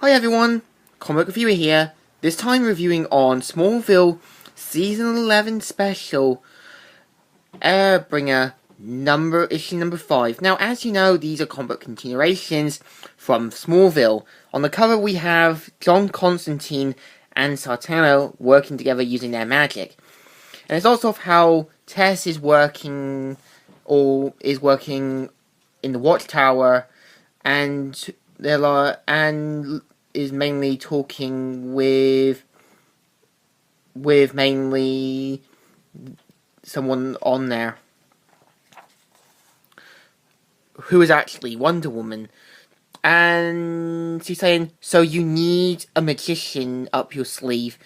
Hi everyone, Comic Reviewer here, this time reviewing on Smallville Season 11 Special, Airbringer, issue number 5. Now, as you know, these are comic continuations from Smallville. On the cover we have John Constantine and Sartano working together using their magic. And it's also of how Tess is working, in the Watchtower, and is mainly talking with mainly someone on there who is actually Wonder Woman, and she's saying, so you need a magician up your sleeve.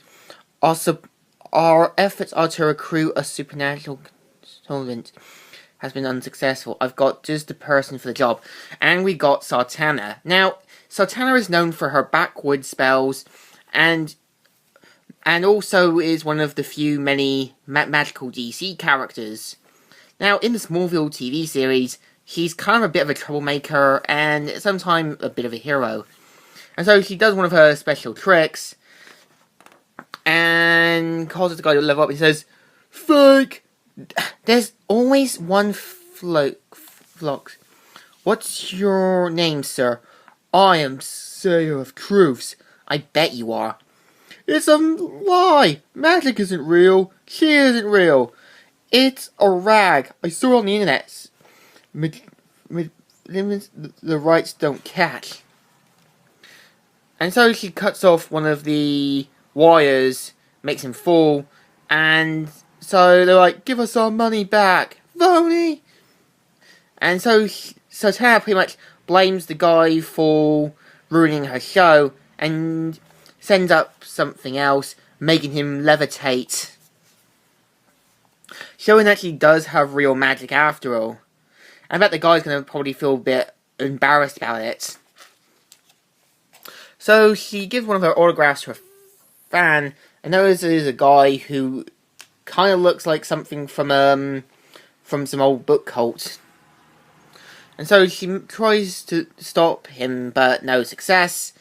Our efforts are to recruit a supernatural consultant has been unsuccessful. I've got just the person for the job. And we got Sartana. Now, Sartana is known for her backward spells, and also is one of the few many magical DC characters. Now, in the Smallville TV series, she's kind of a bit of a troublemaker, and sometimes a bit of a hero. And so she does one of her special tricks, and causes the guy to level up. He says, "Fake! There's always one flux. What's your name, sir?" "I am Sayer of Truths." "I bet you are." "It's a lie. Magic isn't real. She isn't real. It's a rag. I saw it on the internet. The rights don't catch." And so she cuts off one of the wires, makes him fall, and so they're like, "Give us our money back, phony!" And so Tara pretty much blames the guy for ruining her show, and sends up something else, making him levitate, showing that she does have real magic after all. I bet the guy's going to probably feel a bit embarrassed about it. So she gives one of her autographs to a fan, and notices a guy who kind of looks like something from some old book cult. And so she tries to stop him, but no success.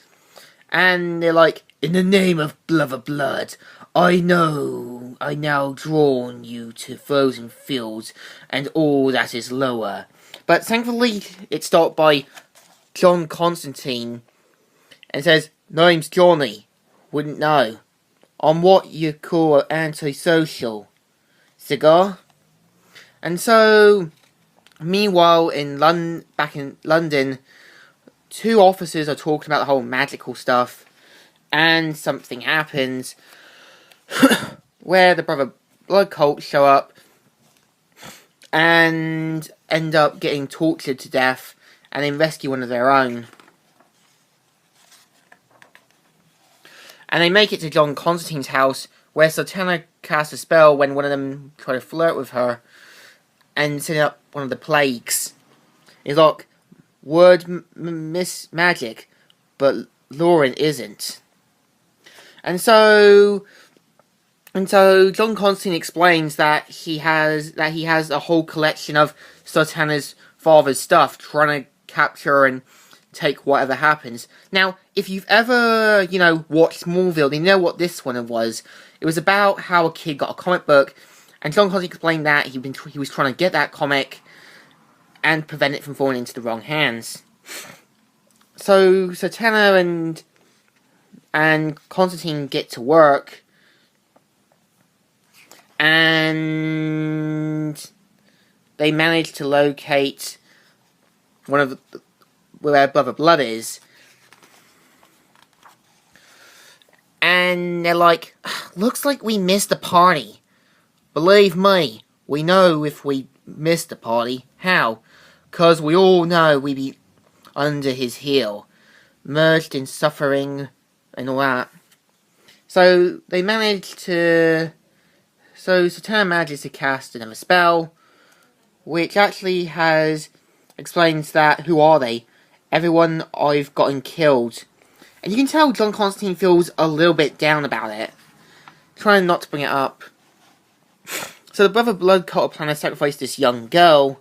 And they're like, "In the name of blood, I now drawn you to frozen fields and all that is lower." But thankfully, it's stopped by John Constantine, and says, "Name's Johnny. Wouldn't know. I'm what you call antisocial. Cigar?" And so, meanwhile, back in London, two officers are talking about the whole magical stuff, and something happens where the Brother Blood cult show up and end up getting tortured to death, and then rescue one of their own. And they make it to John Constantine's house, where Sartana casts a spell when one of them try to flirt with her, and set up one of the plagues. He's like, "Word miss magic, but Lauren isn't." And so John Constantine explains that he has a whole collection of Sartana's father's stuff, trying to capture and take whatever happens. Now, if you've ever, watched Smallville, you know what this one was. It was about how a kid got a comic book, and John Constantine explained that he was trying to get that comic and prevent it from falling into the wrong hands. So Sartana and Constantine get to work, and they manage to locate one of where Brother Blood is. And they're like, "Looks like we missed the party. Believe me, we know if we missed the party. How? 'Cause we all know we be under his heel, merged in suffering and all that." So Satana manages to cast another spell, which actually explains that, who are they? Everyone I've gotten killed. And you can tell John Constantine feels a little bit down about it, trying not to bring it up. So the Brother Blood cult plan to sacrifice this young girl,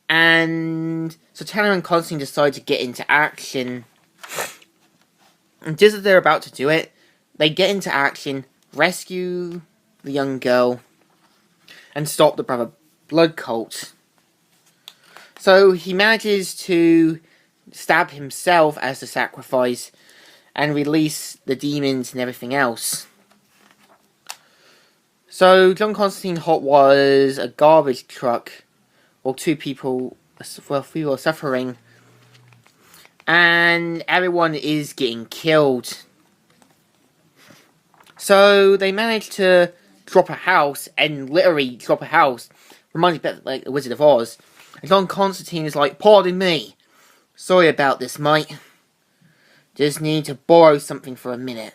and so Tanner and Constantine decide to get into action. And just as they're about to do it, they get into action, rescue the young girl, and stop the Brother Blood cult. So he manages to stab himself as the sacrifice and release the demons and everything else. So John Constantine Hot was a garbage truck while three people are suffering, and everyone is getting killed. So they managed to drop a house, and literally drop a house. Reminds me a bit like the Wizard of Oz. And John Constantine is like, "Pardon me. Sorry about this, mate. Just need to borrow something for a minute."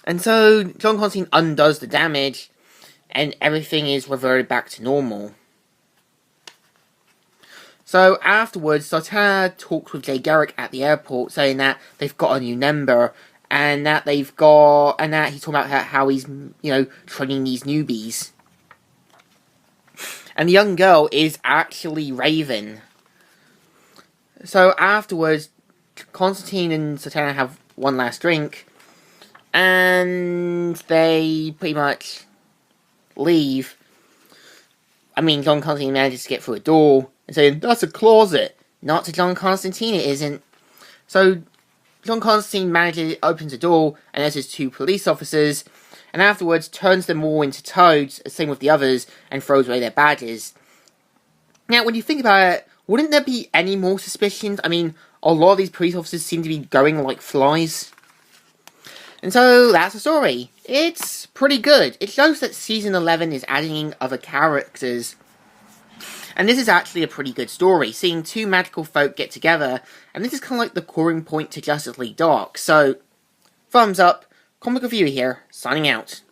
And so John Constantine undoes the damage, and everything is reverted back to normal. So afterwards, Sartana talks with Jay Garrick at the airport, saying that they've got a new member, and that he's talking about how he's, training these newbies. And the young girl is actually Raven. So afterwards, Constantine and Sartana have one last drink, and they pretty much leave. John Constantine manages to get through a door and saying, "That's a closet." Not to John Constantine, it isn't. So John Constantine opens the door, and there's his two police officers, and afterwards turns them all into toads, same with the others, and throws away their badges. Now, when you think about it, wouldn't there be any more suspicions? A lot of these police officers seem to be going like flies. And so, that's the story. It's pretty good. It shows that Season 11 is adding in other characters. And this is actually a pretty good story, seeing two magical folk get together, and this is kind of like the coring point to Justice League Dark. So, thumbs up, Comic Review here, signing out.